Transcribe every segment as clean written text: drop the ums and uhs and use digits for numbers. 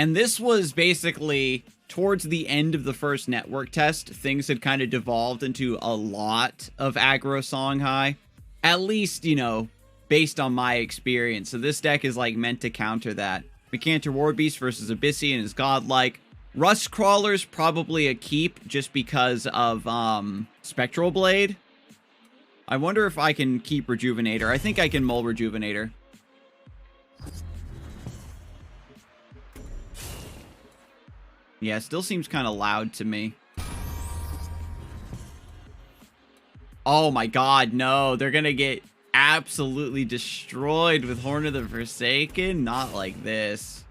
And this was basically towards the end of the first network test. Things had kind of devolved into a lot of aggro Songhai. At least, you know, based on my experience. So this deck is like meant to counter that. Mycantor Warbeast versus Abyssian is godlike. Rust Crawler's probably a keep just because of Spectral Blade. I wonder if I can keep Rejuvenator. I think I can mull Rejuvenator. Yeah, still seems kind of loud to me. Oh my god, no. They're gonna get absolutely destroyed with Horn of the Forsaken. Not like this.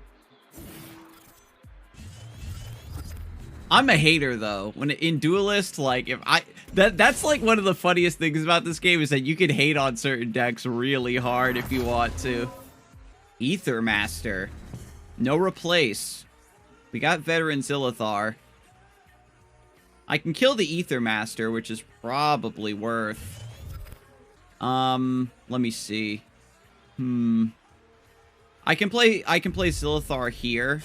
I'm a hater, though. When in Duelyst, like, if I... That's like one of the funniest things about this game is that you can hate on certain decks really hard if you want to. Ether Master. No replace. We got Veteran Zilithar. I can kill the Ether Master, which is probably worth. Let me see. I can play Zilithar here.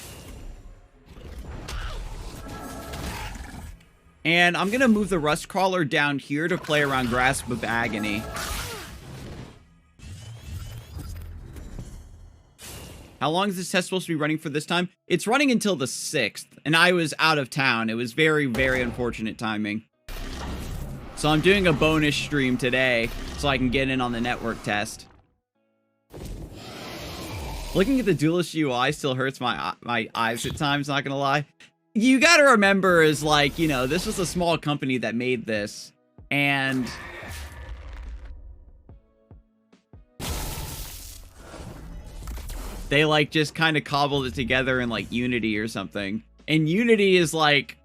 And I'm gonna move the Rust Crawler down here to play around Grasp of Agony. How long is this test supposed to be running for this time? It's running until the 6th, and I was out of town. It was very, very unfortunate timing. So I'm doing a bonus stream today so I can get in on the network test. Looking at the Duelyst UI still hurts my eyes at times, not gonna lie. You gotta remember is like, you know, this was a small company that made this, and they like just kind of cobbled it together in like Unity or something. And Unity is like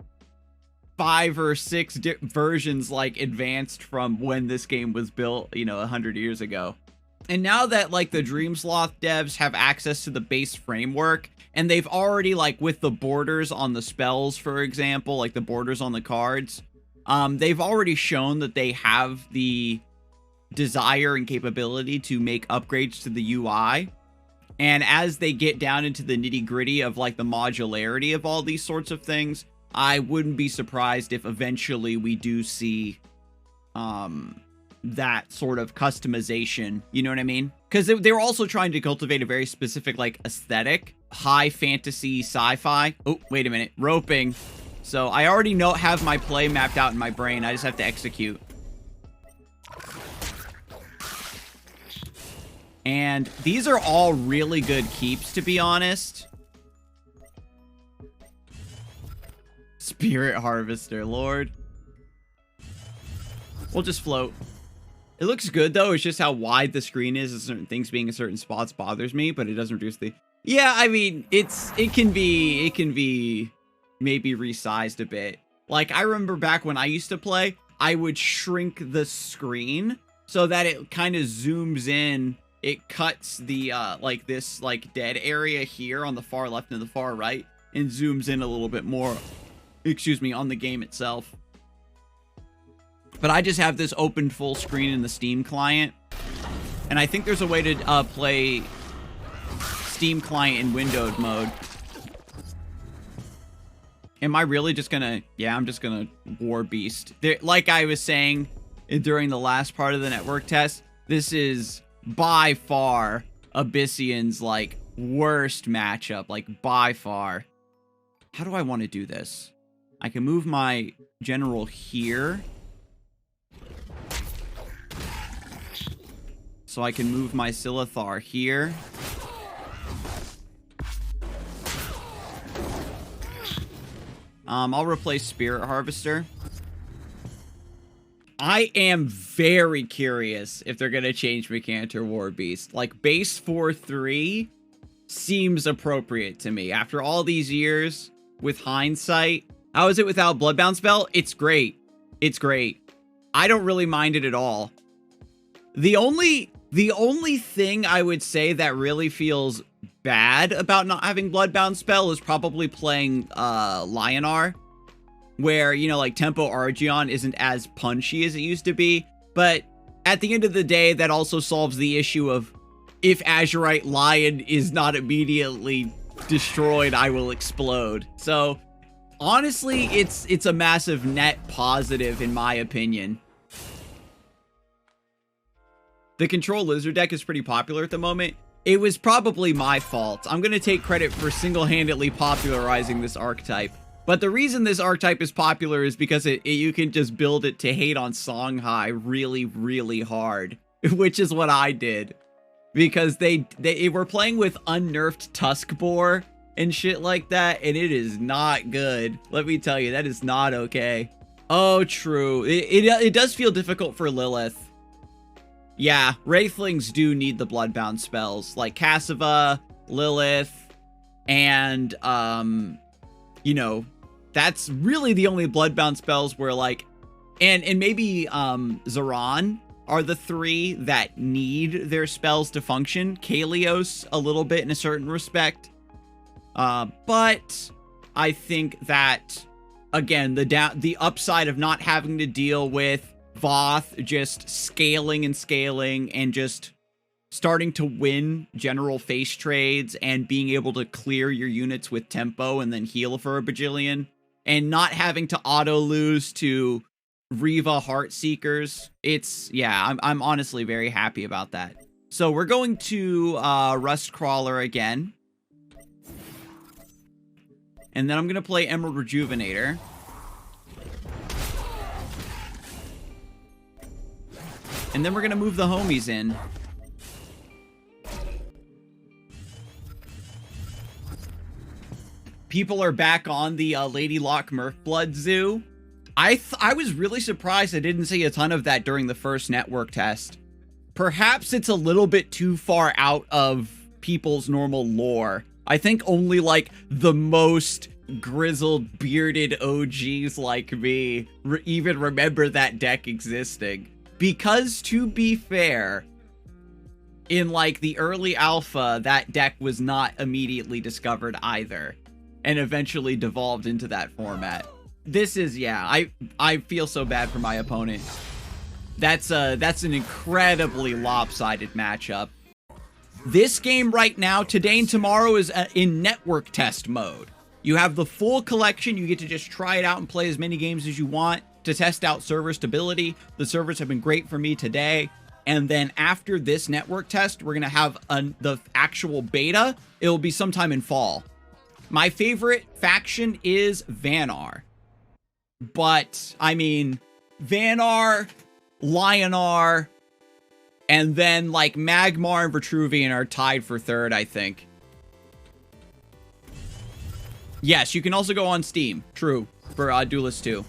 5 or 6 versions like advanced from when this game was built, you know, 100 years ago. And now that like the Dreamsloth devs have access to the base framework, and they've already, like, with the borders on the spells, for example, like the borders on the cards, they've already shown that they have the desire and capability to make upgrades to the UI. And as they get down into the nitty-gritty of, like, the modularity of all these sorts of things, I wouldn't be surprised if eventually we do see that sort of customization, you know what I mean? Because they were also trying to cultivate a very specific, like, aesthetic, high fantasy sci-fi. Oh, wait a minute, roping. So I already have my play mapped out in my brain. I just have to execute. And these are all really good keeps, to be honest. Spirit Harvester, Lord. We'll just float. It looks good, though. It's just how wide the screen is and certain things being in certain spots bothers me, but it doesn't reduce the... Yeah, I mean, it can be maybe resized a bit. Like, I remember back when I used to play, I would shrink the screen so that it kind of zooms in. It cuts the, like, this, like, dead area here on the far left and the far right and zooms in a little bit more, excuse me, on the game itself. But I just have this open full screen in the Steam client. And I think there's a way to play Steam client in windowed mode. Am I really just gonna... Yeah, I'm just gonna War Beast. Like I was saying during the last part of the network test, this is by far Abyssian's, like, worst matchup. Like, by far. How do I want to do this? I can move my general here. So I can move my Zilithar here. I'll replace Spirit Harvester. I am very curious if they're going to change Mycantor Warbeast. Like, base 4-3 seems appropriate to me. After all these years, with hindsight, how is it without Bloodbound spell? It's great. It's great. I don't really mind it at all. The only thing I would say that really feels bad about not having Bloodbound spell is probably playing Lionar, where, you know, like, Tempo Argion isn't as punchy as it used to be. But at the end of the day, that also solves the issue of if Azurite Lion is not immediately destroyed, I will explode. So honestly, it's a massive net positive in my opinion. The Control Lizard deck is pretty popular at the moment. It was probably my fault. I'm going to take credit for single-handedly popularizing this archetype. But the reason this archetype is popular is because you can just build it to hate on Songhai really, really hard. Which is what I did. Because they were playing with unnerfed Tuskboar and shit like that, and it is not good. Let me tell you, that is not okay. Oh, true. It does feel difficult for Lilith. Yeah, Wraithlings do need the Bloodbound spells, like Cassava, Lilith, and, you know, that's really the only Bloodbound spells where, like, and maybe, Zaran are the three that need their spells to function. Kalios, a little bit in a certain respect. But I think that, again, the upside of not having to deal with Voth just scaling and just starting to win general face trades and being able to clear your units with tempo and then heal for a bajillion and not having to auto lose to Riva Heartseekers. Yeah, I'm honestly very happy about that. So we're going to Rustcrawler again. And then I'm going to play Emerald Rejuvenator. And then we're going to move the homies in. People are back on the Lady Locke Murkblood Zoo. I was really surprised I didn't see a ton of that during the first network test. Perhaps it's a little bit too far out of people's normal lore. I think only, like, the most grizzled, bearded OGs like me even remember that deck existing. Because, to be fair, in, like, the early alpha, that deck was not immediately discovered either, and eventually devolved into that format. This is, yeah, I feel so bad for my opponent. That's an incredibly lopsided matchup. This game right now, today and tomorrow, is in network test mode. You have the full collection. You get to just try it out and play as many games as you want to test out server stability. The servers have been great for me today. And then after this network test, we're going to have the actual beta. It'll be sometime in fall. My favorite faction is Vanar. But, I mean, Vanar, Lionar, and then, like, Magmar and Vitruvian are tied for third, I think. Yes, you can also go on Steam. True. For Duelyst 2.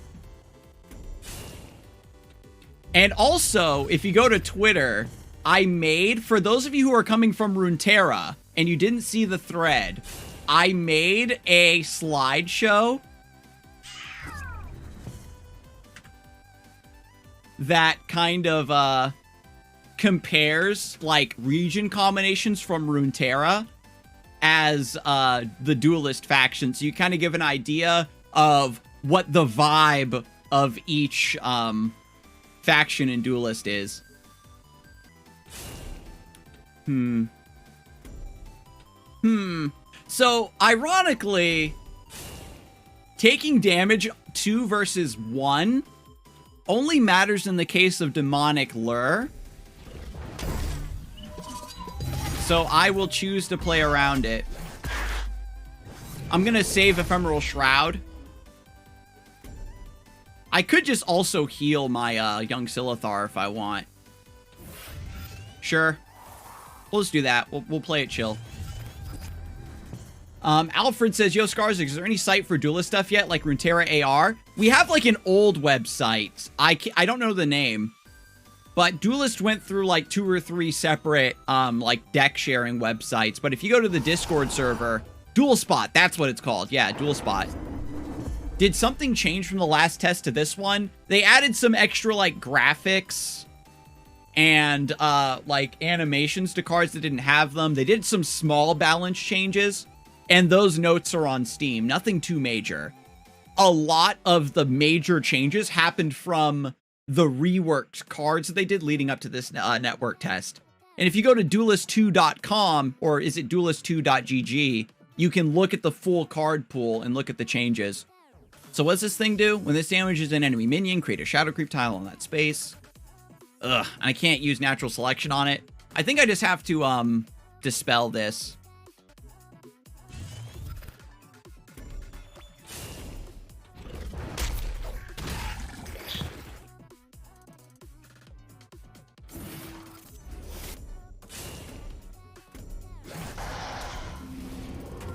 And also, if you go to Twitter, I made, for those of you who are coming from Runeterra, and you didn't see the thread, I made a slideshow that kind of, compares, like, region combinations from Runeterra as, the Duelyst faction. So you kind of give an idea of what the vibe of each, faction in Duelyst is. So, ironically, taking damage 2 versus 1 only matters in the case of Demonic Lure. So I will choose to play around it. I'm gonna save Ephemeral Shroud. I could just also heal my Young Silithar if I want. Sure. We'll just do that. We'll play it chill. Alfred says, yo, Scarzig, is there any site for Duelyst stuff yet, like Runeterra AR? We have, like, an old website. I don't know the name. But Duelyst went through, like, 2 or 3 separate, like, deck-sharing websites. But if you go to the Discord server, DuelSpot, that's what it's called. Yeah, DuelSpot. Did something change from the last test to this one? They added some extra, like, graphics and, like, animations to cards that didn't have them. They did some small balance changes. And those notes are on Steam. Nothing too major. A lot of the major changes happened from the reworked cards that they did leading up to this network test. And if you go to duelyst2.com, or is it duelyst2.gg, you can look at the full card pool and look at the changes. So what does this thing do? When this damages an enemy minion, create a shadow creep tile on that space. Ugh, I can't use natural selection on it. I think I just have to dispel this.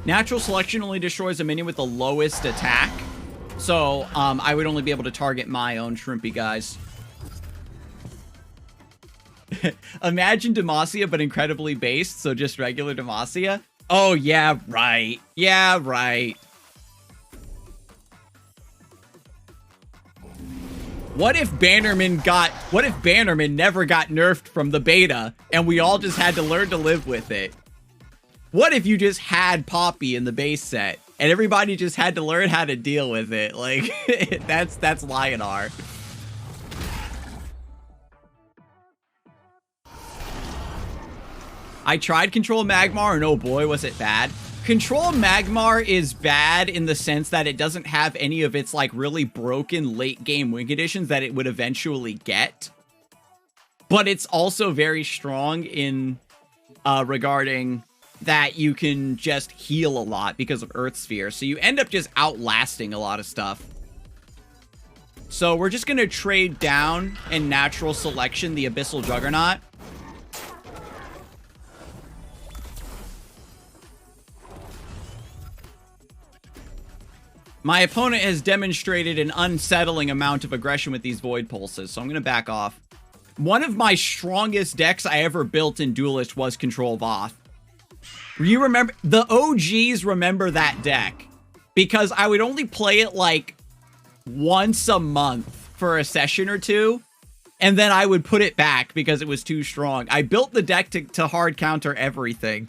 Natural selection only destroys a minion with the lowest attack. So, I would only be able to target my own shrimpy guys. Imagine Demacia, but incredibly based, so just regular Demacia. Oh, yeah, right. Yeah, right. What if Bannerman never got nerfed from the beta, and we all just had to learn to live with it? What if you just had Poppy in the base set and everybody just had to learn how to deal with it? Like, that's Lionar. I tried Control Magmar and oh boy, was it bad. Control Magmar is bad in the sense that it doesn't have any of its like really broken late game win conditions that it would eventually get. But it's also very strong in regarding that you can just heal a lot because of Earth Sphere. So you end up just outlasting a lot of stuff. So we're just going to trade down and natural selection the Abyssal Juggernaut. My opponent has demonstrated an unsettling amount of aggression with these Void Pulses, so I'm going to back off. One of my strongest decks I ever built in Duelyst was Control Voth. You remember, the OGs remember that deck because I would only play it like once a month for a session or two, and then I would put it back because it was too strong. I built the deck to hard counter everything.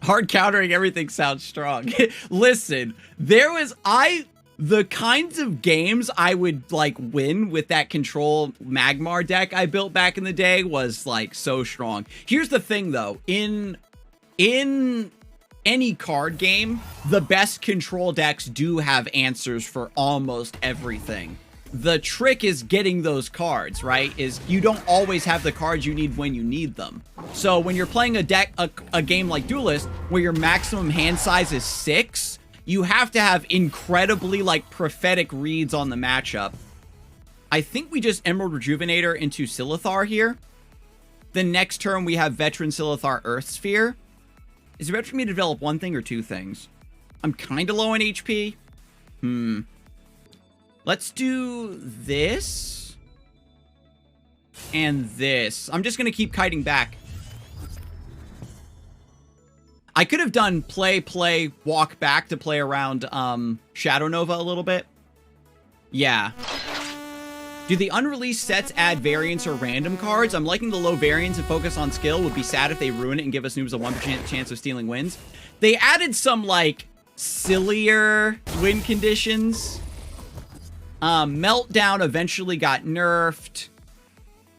Hard countering everything sounds strong. Listen, the kinds of games I would like win with that Control Magmar deck I built back in the day was like so strong. Here's the thing though, in any card game, the best control decks do have answers for almost everything. The trick is getting those cards, right? Is you don't always have the cards you need when you need them. So when you're playing a game like Duelyst, where your maximum hand size is 6, you have to have incredibly like prophetic reads on the matchup. I think we just Emerald Rejuvenator into Silithar here. The next turn we have Veteran Silithar Earth Sphere. Is it better for me to develop one thing or two things? I'm kind of low on HP. Let's do this and this. I'm just going to keep kiting back. I could have done play, walk back to play around Shadow Nova a little bit. Yeah. Do the unreleased sets add variants or random cards? I'm liking the low variants and focus on skill. Would be sad if they ruin it and give us noobs a 1% chance of stealing wins. They added some, like, sillier win conditions. Meltdown eventually got nerfed.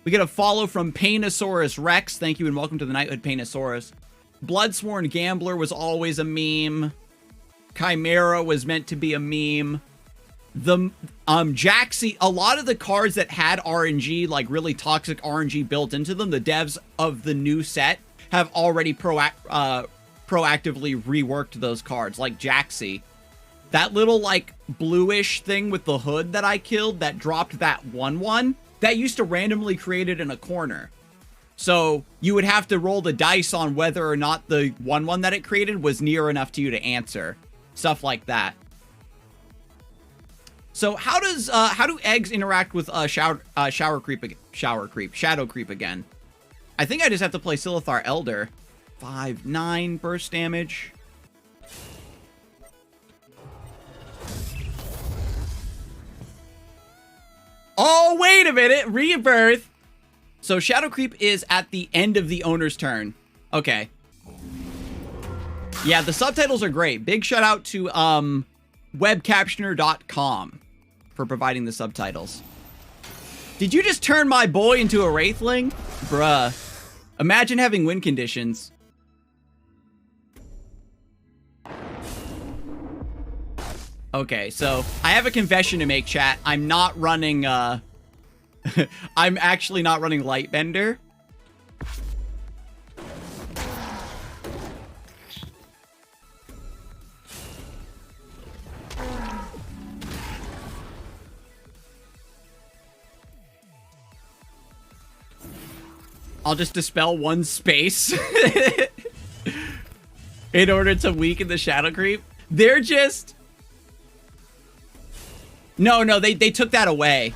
We get a follow from Painosaurus Rex. Thank you and welcome to the Knighthood, Painosaurus. Bloodsworn Gambler was always a meme. Chimera was meant to be a meme. The Jaxi, a lot of the cards that had RNG, like really toxic RNG built into them, the devs of the new set have already proactively reworked those cards, like Jaxi. That little, like, bluish thing with the hood that I killed that dropped that 1/1, that used to randomly create it in a corner. So you would have to roll the dice on whether or not the 1/1 that it created was near enough to you to answer. Stuff like that. So how do eggs interact with shadow creep again? I think I just have to play Silithar Elder. 5/9 burst damage. Oh, wait a minute. Rebirth. So Shadow Creep is at the end of the owner's turn. Okay. Yeah, the subtitles are great. Big shout out to webcaptioner.com for providing the subtitles. Did you just turn my boy into a Wraithling? Bruh. Imagine having win conditions. Okay, so I have a confession to make, chat. I'm not running, I'm actually not running Lightbender. I'll just dispel one space in order to weaken the shadow creep. They're just... No, they took that away.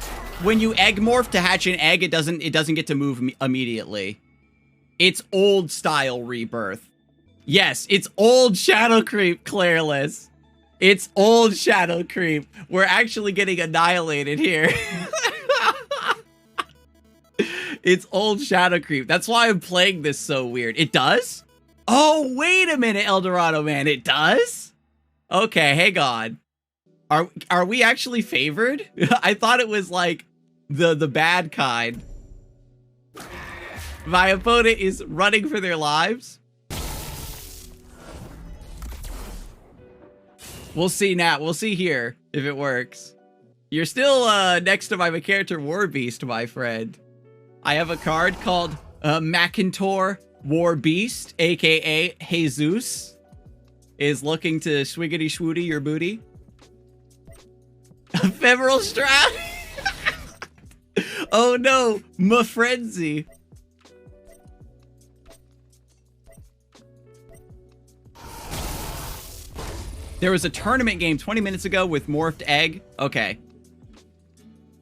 When you egg morph to hatch an egg, it doesn't get to move immediately. It's old style rebirth. Yes, it's old shadow creep, Clareless. It's old shadow creep. We're actually getting annihilated here. It's old shadow creep. That's why I'm playing this so weird. It does? Oh, wait a minute, Eldorado Man. It does? Okay, hang on. Are we actually favored? I thought it was like the bad kind. My opponent is running for their lives. We'll see now. We'll see here if it works. You're still next to my character War Beast, my friend. I have a card called Macintor War Beast, aka Jesus, is looking to swiggity swooty your booty. Ephemeral Strat. Oh no, my frenzy. There was a tournament game 20 minutes ago with morphed egg. Okay.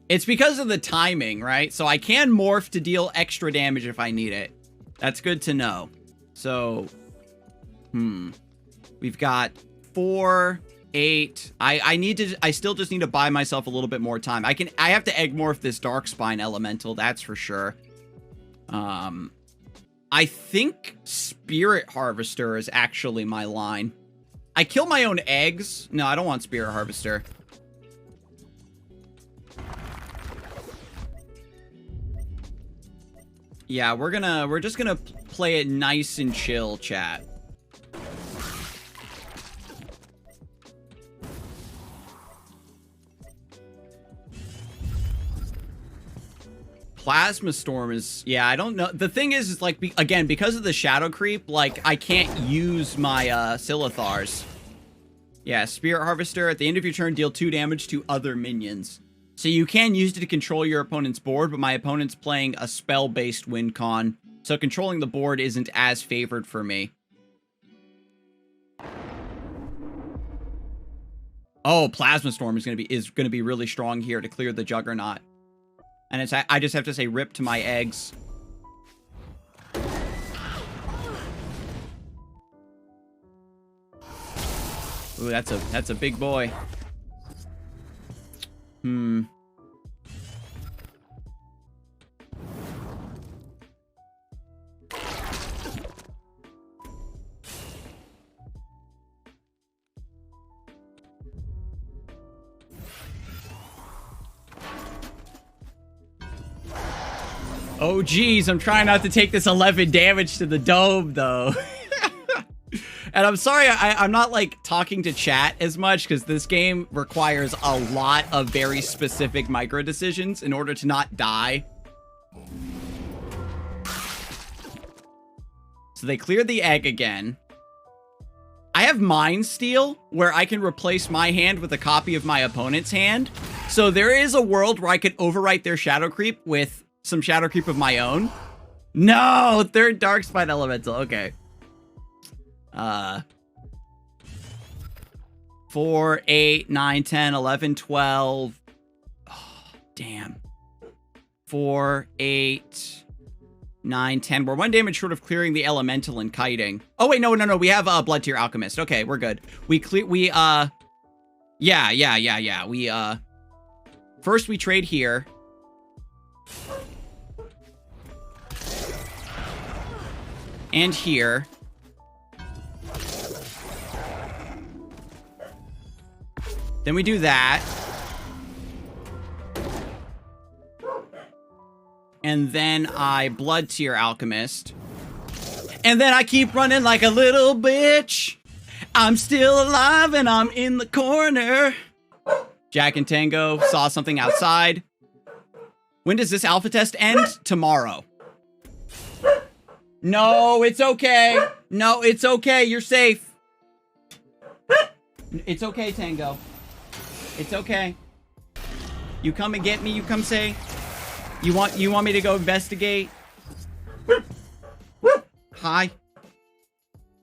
It's because of the timing, right? So I can morph to deal extra damage if I need it. That's good to know. So, we've got 4, 8. I still just need to buy myself a little bit more time. I have to egg morph this Darkspine elemental, that's for sure. I think Spirit Harvester is actually my line. I kill my own eggs. No, I don't want Spirit Harvester. Yeah, we're just gonna play it nice and chill, chat. Plasma Storm is, yeah, I don't know. The thing is like, again, because of the shadow creep, like, I can't use my Silithars. Yeah, Spirit Harvester. At the end of your turn, deal 2 damage to other minions. So you can use it to control your opponent's board, but my opponent's playing a spell-based win con, so controlling the board isn't as favored for me. Oh, Plasma Storm is gonna be really strong here to clear the Juggernaut. And I just have to say rip to my eggs. Ooh, that's a big boy. Oh, geez, I'm trying not to take this 11 damage to the dome, though. And I'm sorry, I'm not, like, talking to chat as much, because this game requires a lot of very specific micro decisions in order to not die. So they cleared the egg again. I have Mind Steal, where I can replace my hand with a copy of my opponent's hand. So there is a world where I could overwrite their Shadow Creep with some Shadow Creep of my own. No! Third Darkspine Elemental. Okay. 4, 8, 9, 10, 11, 12. Oh, damn. 4, 8, 9, 10. We're 1 damage short of clearing the elemental and kiting. Oh, wait, no. We have a Blood Tier Alchemist. Okay, we're good. Yeah. First we trade here. And here. Then we do that. And then I Blood Tier Alchemist. And then I keep running like a little bitch. I'm still alive and I'm in the corner. Jack and Tango saw something outside. When does this alpha test end? Tomorrow. No, it's okay. No, it's okay. You're safe. It's okay, Tango. It's okay. You come and get me. You come say. You want me to go investigate? Hi.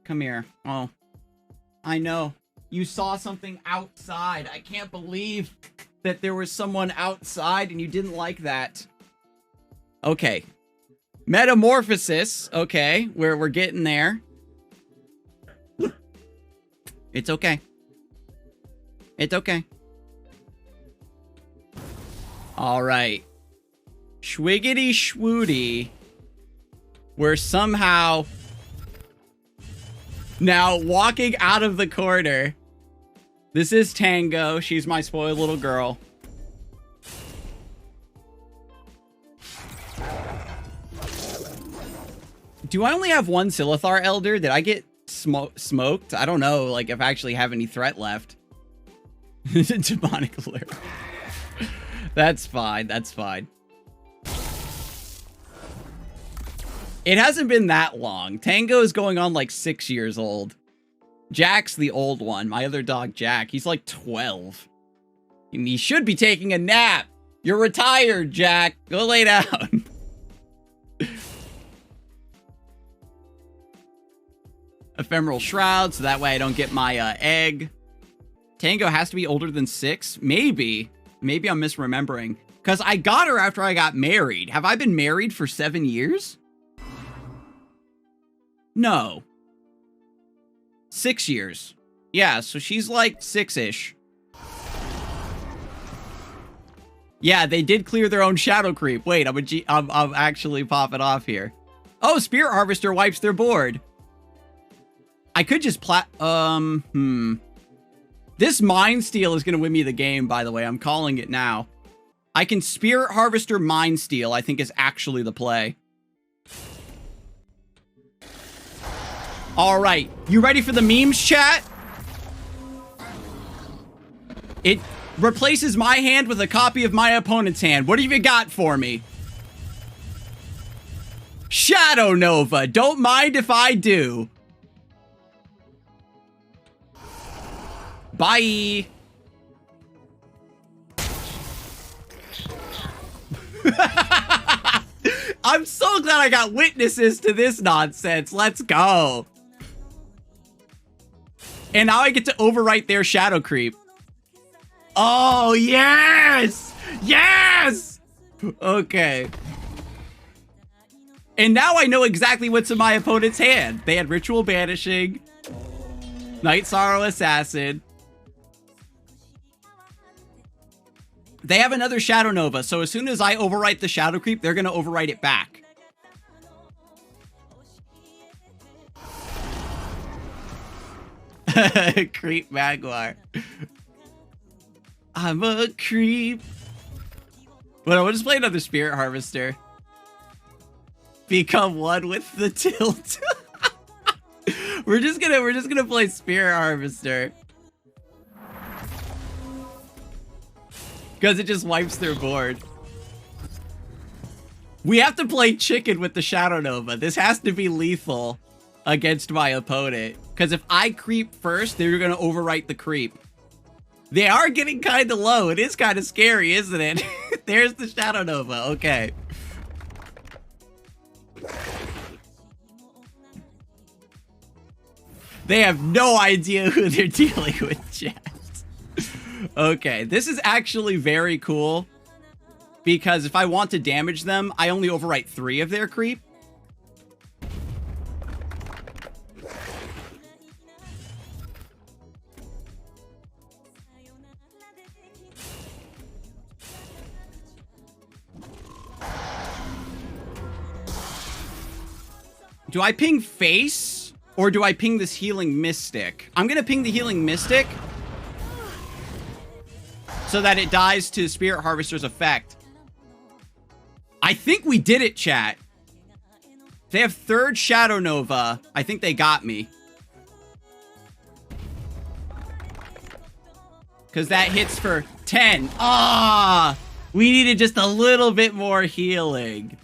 Come here. Oh. I know. You saw something outside. I can't believe that there was someone outside and you didn't like that. Okay. Metamorphosis. Okay. We're getting there. It's okay. It's okay. All right. Schwiggity schwooty. We're somehow now walking out of the corner. This is Tango. She's my spoiled little girl. Do I only have one Silithar Elder? Did I get smoked? I don't know, like, if I actually have any threat left. Demonic alert. That's fine. That's fine. It hasn't been that long. Tango is going on like 6 years old. Jack's the old one. My other dog, Jack, he's like 12. And he should be taking a nap. You're retired, Jack. Go lay down. Ephemeral Shroud, so that way I don't get my egg. Tango has to be older than 6? Maybe. Maybe I'm misremembering. Because I got her after I got married. Have I been married for 7 years? No. 6 years. Yeah, so she's like 6-ish. Yeah, they did clear their own shadow creep. Wait, I'm actually popping off here. Oh, Spirit Harvester wipes their board. I could just This Mind Steal is going to win me the game, by the way. I'm calling it now. I can Spirit Harvester Mind Steal, I think is actually the play. All right. You ready for the memes, chat? It replaces my hand with a copy of my opponent's hand. What have you got for me? Shadow Nova. Don't mind if I do. Bye. I'm so glad I got witnesses to this nonsense. Let's go. And now I get to overwrite their shadow creep. Oh, yes! Yes! Okay. And now I know exactly what's in my opponent's hand. They had Ritual Banishing, Night Sorrow Assassin. They have another Shadow Nova, so as soon as I overwrite the Shadow Creep, they're going to overwrite it back. Creep Magmar. I'm a creep. But we'll just play another Spirit Harvester. Become one with the tilt. we're just gonna play Spirit Harvester. Because it just wipes their board. We have to play chicken with the Shadow Nova. This has to be lethal against my opponent. Because if I creep first, they're going to overwrite the creep. They are getting kind of low. It is kind of scary, isn't it? There's the Shadow Nova. Okay. They have no idea who they're dealing with, chat. Okay, this is actually very cool. Because if I want to damage them, I only overwrite 3 of their creep. Do I ping face or do I ping this Healing Mystic? I'm gonna ping the Healing Mystic. so that it dies to Spirit Harvester's effect. I think we did it, chat. They have 3rd Shadow Nova. I think they got me. Because that hits for 10. Ah! We needed just a little bit more healing.